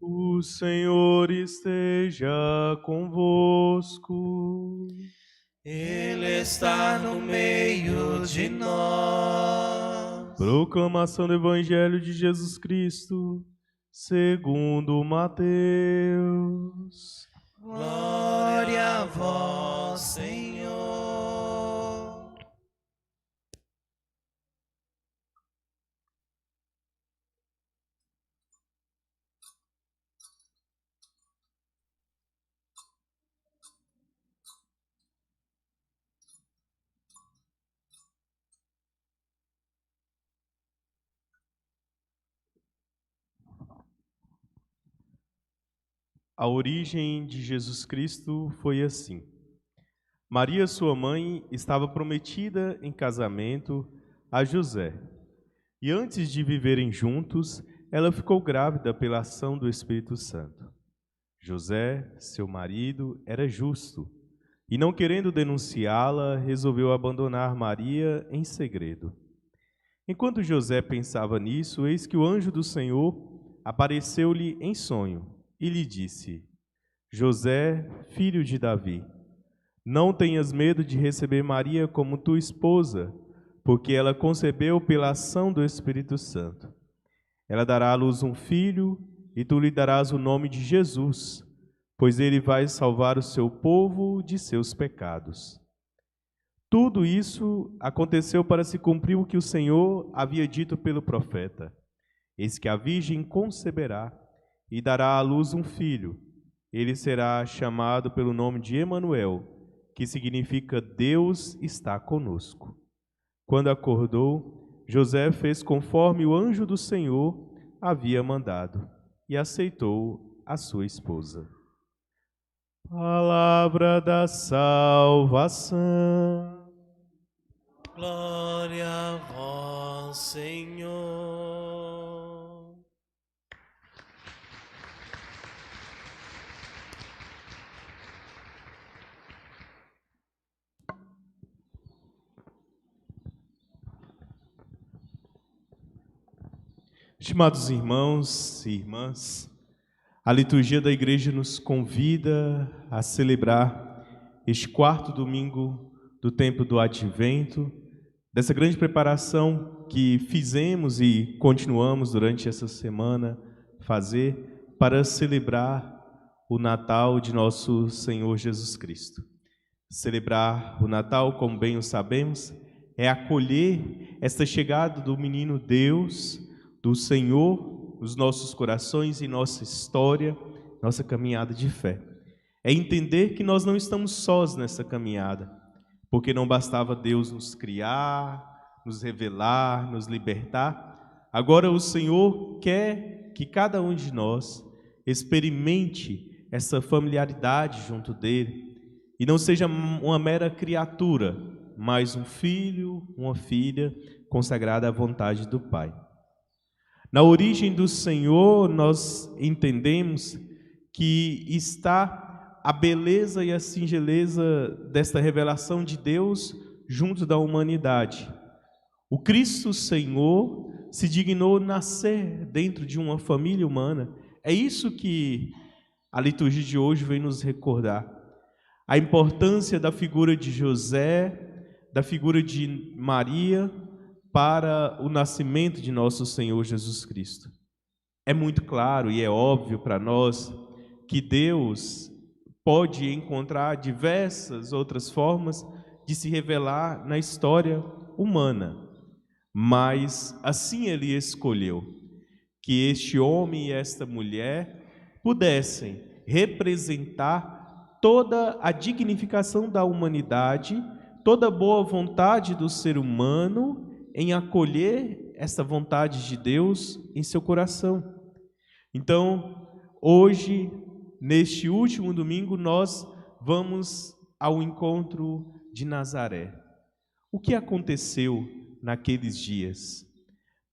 O Senhor esteja convosco. Ele está no meio de nós. Proclamação do Evangelho de Jesus Cristo, segundo Mateus. Glória a vós, Senhor. A origem de Jesus Cristo foi assim. Maria, sua mãe, estava prometida em casamento a José. E antes de viverem juntos, ela ficou grávida pela ação do Espírito Santo. José, seu marido, era justo e, não querendo denunciá-la, resolveu abandonar Maria em segredo. Enquanto José pensava nisso, eis que o anjo do Senhor apareceu-lhe em sonho e lhe disse: José, filho de Davi, não tenhas medo de receber Maria como tua esposa, porque ela concebeu pela ação do Espírito Santo. Ela dará à luz um filho, e tu lhe darás o nome de Jesus, pois ele vai salvar o seu povo de seus pecados. Tudo isso aconteceu para se cumprir o que o Senhor havia dito pelo profeta. Eis que a virgem conceberá e dará à luz um filho. Ele será chamado pelo nome de Emanuel, que significa Deus está conosco. Quando acordou, José fez conforme o anjo do Senhor havia mandado e aceitou a sua esposa. Palavra da salvação. Glória a vós, Senhor. Estimados irmãos e irmãs, a liturgia da Igreja nos convida a celebrar este quarto domingo do tempo do Advento, dessa grande preparação que fizemos e continuamos durante essa semana fazer para celebrar o Natal de nosso Senhor Jesus Cristo. Celebrar o Natal, como bem o sabemos, é acolher esta chegada do menino Deus, do Senhor, nos nossos corações e nossa história, nossa caminhada de fé. É entender que nós não estamos sós nessa caminhada, porque não bastava Deus nos criar, nos revelar, nos libertar. Agora o Senhor quer que cada um de nós experimente essa familiaridade junto dele e não seja uma mera criatura, mas um filho, uma filha consagrada à vontade do Pai. Na origem do Senhor, nós entendemos que está a beleza e a singeleza desta revelação de Deus junto da humanidade. O Cristo Senhor se dignou nascer dentro de uma família humana. É isso que a liturgia de hoje vem nos recordar. A importância da figura de José, da figura de Maria, para o nascimento de nosso Senhor Jesus Cristo. É muito claro e é óbvio para nós que Deus pode encontrar diversas outras formas de se revelar na história humana, mas assim Ele escolheu que este homem e esta mulher pudessem representar toda a dignificação da humanidade, toda a boa vontade do ser humano em acolher essa vontade de Deus em seu coração. Então, hoje, neste último domingo, nós vamos ao encontro de Nazaré. O que aconteceu naqueles dias?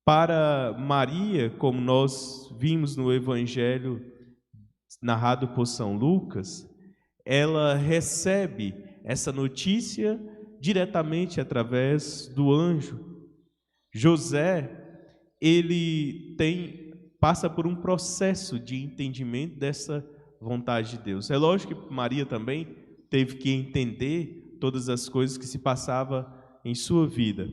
Para Maria, como nós vimos no Evangelho narrado por São Lucas, ela recebe essa notícia diretamente através do anjo. José, ele tem passa por um processo de entendimento dessa vontade de Deus. É lógico que Maria também teve que entender todas as coisas que se passavam em sua vida,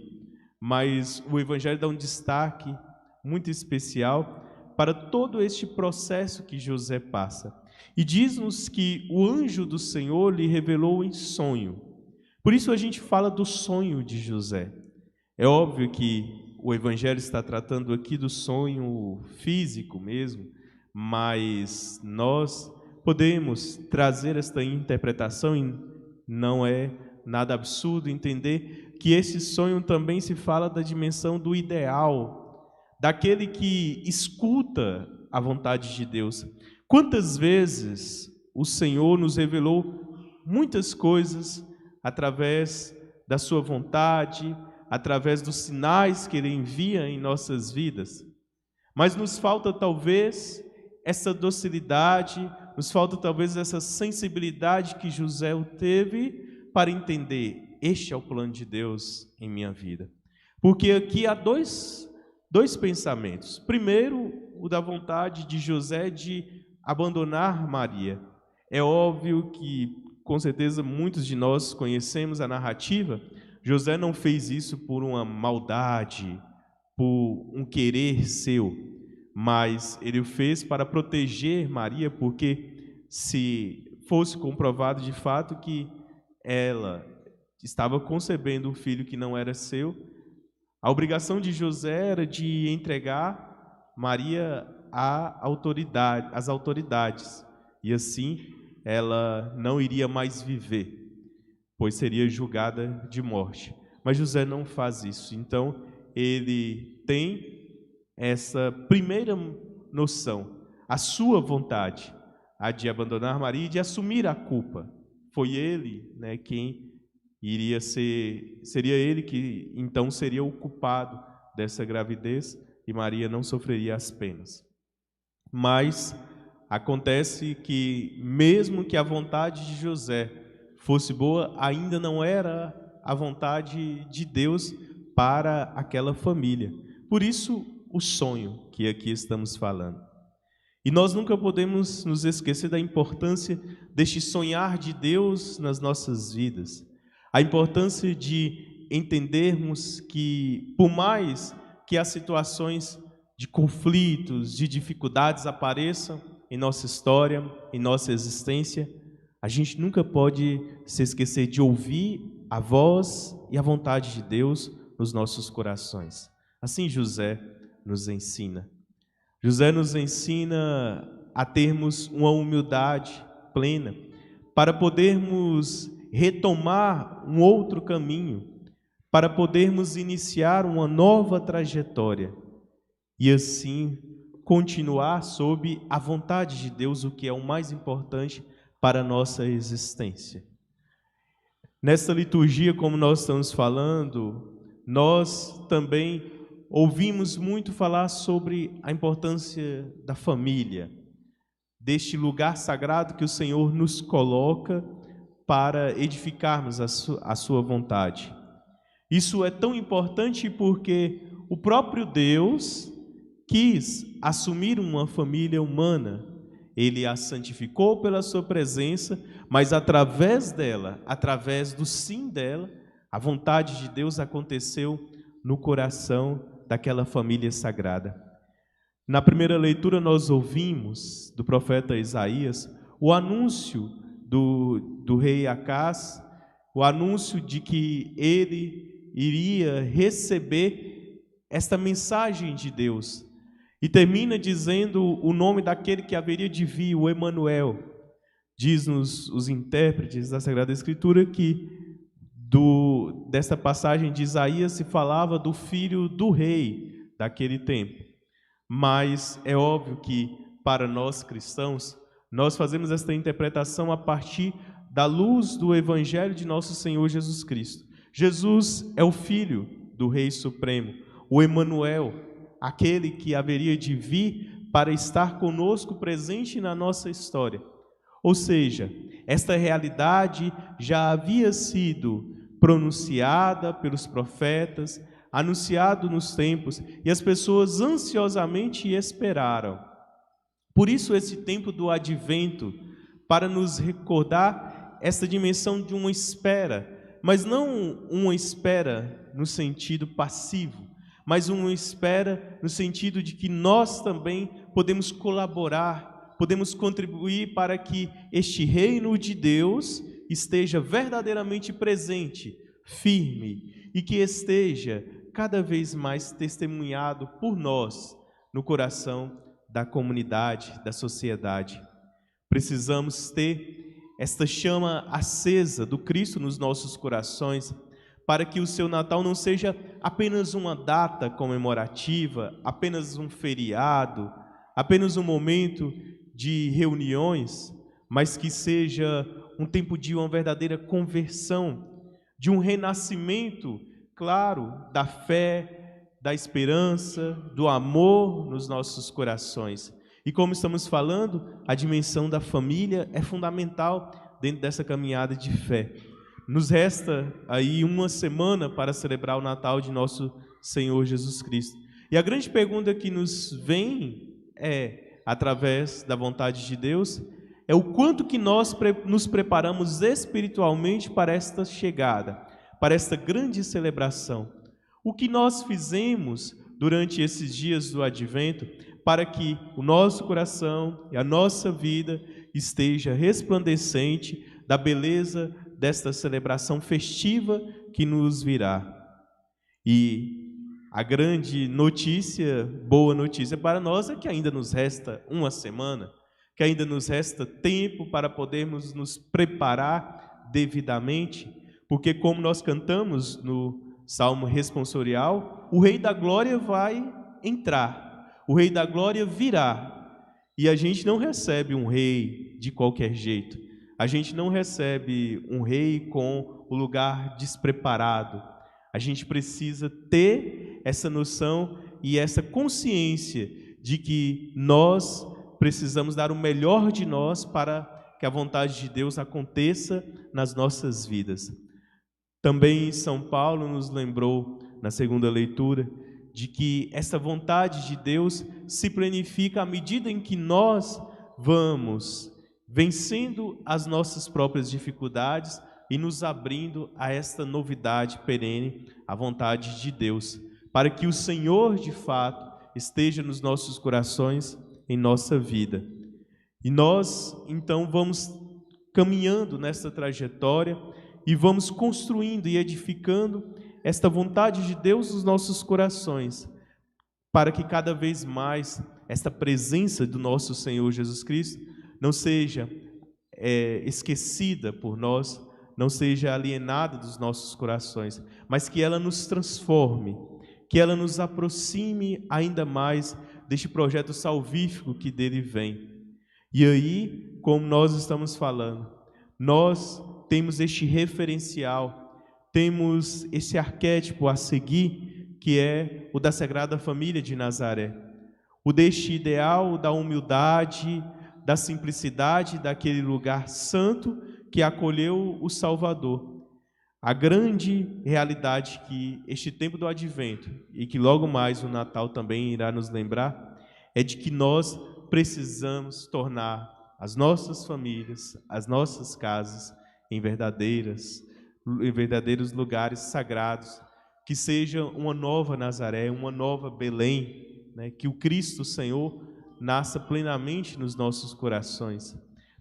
mas o Evangelho dá um destaque muito especial para todo este processo que José passa. E diz-nos que o anjo do Senhor lhe revelou em sonho. Por isso a gente fala do sonho de José. É óbvio que o Evangelho está tratando aqui do sonho físico mesmo, mas nós podemos trazer esta interpretação e não é nada absurdo entender que esse sonho também se fala da dimensão do ideal, daquele que escuta a vontade de Deus. Quantas vezes o Senhor nos revelou muitas coisas através da sua vontade, através dos sinais que Ele envia em nossas vidas, mas nos falta talvez essa docilidade, nos falta talvez essa sensibilidade que José teve para entender, este é o plano de Deus em minha vida. Porque aqui há dois pensamentos. Primeiro, o da vontade de José de abandonar Maria. É óbvio que, com certeza, muitos de nós conhecemos a narrativa. José não fez isso por uma maldade, por um querer seu, mas ele o fez para proteger Maria, porque se fosse comprovado de fato que ela estava concebendo um filho que não era seu, a obrigação de José era de entregar Maria às autoridades, e assim ela não iria mais viver, pois seria julgada de morte. Mas José não faz isso, então ele tem essa primeira noção, a sua vontade, a de abandonar Maria e de assumir a culpa. Foi ele, quem seria ele que então seria o culpado dessa gravidez e Maria não sofreria as penas. Mas acontece que mesmo que a vontade de José fosse boa, ainda não era a vontade de Deus para aquela família. Por isso, o sonho que aqui estamos falando. E nós nunca podemos nos esquecer da importância deste sonhar de Deus nas nossas vidas. A importância de entendermos que, por mais que as situações de conflitos, de dificuldades apareçam em nossa história, em nossa existência, a gente nunca pode se esquecer de ouvir a voz e a vontade de Deus nos nossos corações. Assim José nos ensina. José nos ensina a termos uma humildade plena para podermos retomar um outro caminho, para podermos iniciar uma nova trajetória e assim continuar sob a vontade de Deus, o que é o mais importante para a nossa existência. Nesta liturgia, como nós estamos falando, nós também ouvimos muito falar sobre a importância da família, deste lugar sagrado que o Senhor nos coloca para edificarmos a sua vontade. Isso é tão importante porque o próprio Deus quis assumir uma família humana. Ele a santificou pela sua presença, mas através dela, através do sim dela, a vontade de Deus aconteceu no coração daquela família sagrada. Na primeira leitura nós ouvimos do profeta Isaías o anúncio do rei Acás, o anúncio de que ele iria receber esta mensagem de Deus. E termina dizendo o nome daquele que haveria de vir, o Emanuel. Diz-nos os intérpretes da Sagrada Escritura que desta passagem de Isaías se falava do filho do rei daquele tempo. Mas é óbvio que para nós cristãos, nós fazemos esta interpretação a partir da luz do Evangelho de nosso Senhor Jesus Cristo. Jesus é o Filho do Rei Supremo, o Emanuel, aquele que haveria de vir para estar conosco presente na nossa história. Ou seja, esta realidade já havia sido pronunciada pelos profetas, anunciado nos tempos, e as pessoas ansiosamente esperaram. Por isso esse tempo do advento, para nos recordar essa dimensão de uma espera, mas não uma espera no sentido passivo, mas uma espera no sentido de que nós também podemos colaborar, podemos contribuir para que este reino de Deus esteja verdadeiramente presente, firme, e que esteja cada vez mais testemunhado por nós no coração da comunidade, da sociedade. Precisamos ter esta chama acesa do Cristo nos nossos corações, para que o seu Natal não seja apenas uma data comemorativa, apenas um feriado, apenas um momento de reuniões, mas que seja um tempo de uma verdadeira conversão, de um renascimento, claro, da fé, da esperança, do amor nos nossos corações. E como estamos falando, a dimensão da família é fundamental dentro dessa caminhada de fé. Nos resta aí uma semana para celebrar o Natal de nosso Senhor Jesus Cristo. E a grande pergunta que nos vem através da vontade de Deus, é o quanto que nós nos preparamos espiritualmente para esta chegada, para esta grande celebração. O que nós fizemos durante esses dias do Advento para que o nosso coração e a nossa vida esteja resplandecente da beleza desta celebração festiva que nos virá. E a grande notícia, boa notícia para nós é que ainda nos resta uma semana, que ainda nos resta tempo para podermos nos preparar devidamente, porque como nós cantamos no Salmo responsorial, o Rei da Glória vai entrar, o Rei da Glória virá, e a gente não recebe um rei de qualquer jeito, a gente não recebe um rei com o lugar despreparado. A gente precisa ter essa noção e essa consciência de que nós precisamos dar o melhor de nós para que a vontade de Deus aconteça nas nossas vidas. Também São Paulo nos lembrou, na segunda leitura, de que essa vontade de Deus se planifica à medida em que nós vamos vencendo as nossas próprias dificuldades e nos abrindo a esta novidade perene, a vontade de Deus, para que o Senhor, de fato, esteja nos nossos corações, em nossa vida. E nós, então, vamos caminhando nessa trajetória e vamos construindo e edificando esta vontade de Deus nos nossos corações, para que cada vez mais esta presença do nosso Senhor Jesus Cristo não seja esquecida por nós, não seja alienada dos nossos corações, mas que ela nos transforme, que ela nos aproxime ainda mais deste projeto salvífico que dele vem. E aí, como nós estamos falando, nós temos este referencial, temos esse arquétipo a seguir, que é o da Sagrada Família de Nazaré, o deste ideal da humildade, da simplicidade daquele lugar santo que acolheu o Salvador. A grande realidade que este tempo do Advento, e que logo mais o Natal também irá nos lembrar, é de que nós precisamos tornar as nossas famílias, as nossas casas, em verdadeiros lugares sagrados, que seja uma nova Nazaré, uma nova Belém, né? Que o Cristo Senhor nasça plenamente nos nossos corações,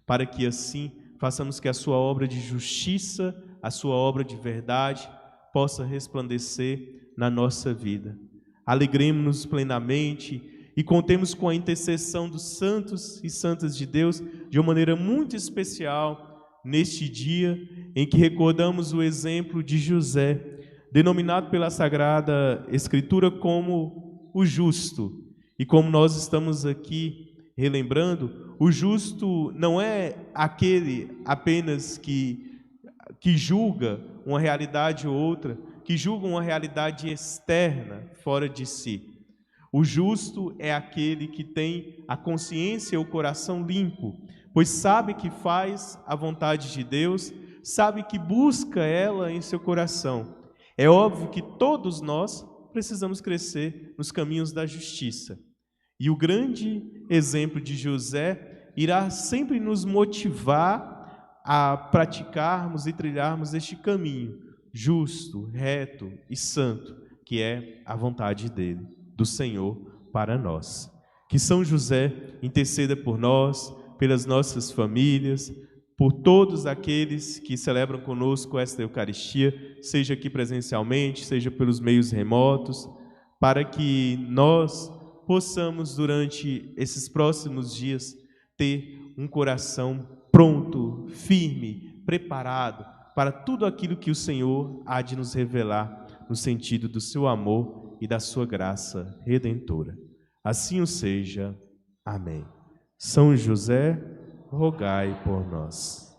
para que assim façamos que a sua obra de justiça, a sua obra de verdade, possa resplandecer na nossa vida. Alegremos-nos plenamente e contemos com a intercessão dos santos e santas de Deus de uma maneira muito especial neste dia em que recordamos o exemplo de José, denominado pela Sagrada Escritura como o justo. E como nós estamos aqui relembrando, o justo não é aquele apenas que julga uma realidade ou outra, que julga uma realidade externa, fora de si. O justo é aquele que tem a consciência e o coração limpo, pois sabe que faz a vontade de Deus, sabe que busca ela em seu coração. É óbvio que todos nós precisamos crescer nos caminhos da justiça. E o grande exemplo de José irá sempre nos motivar a praticarmos e trilharmos este caminho justo, reto e santo, que é a vontade dele, do Senhor para nós. Que São José interceda por nós, pelas nossas famílias, por todos aqueles que celebram conosco esta Eucaristia, seja aqui presencialmente, seja pelos meios remotos, para que nós possamos, durante esses próximos dias, ter um coração pronto, firme, preparado para tudo aquilo que o Senhor há de nos revelar no sentido do seu amor e da sua graça redentora. Assim o seja. Amém. São José, rogai por nós.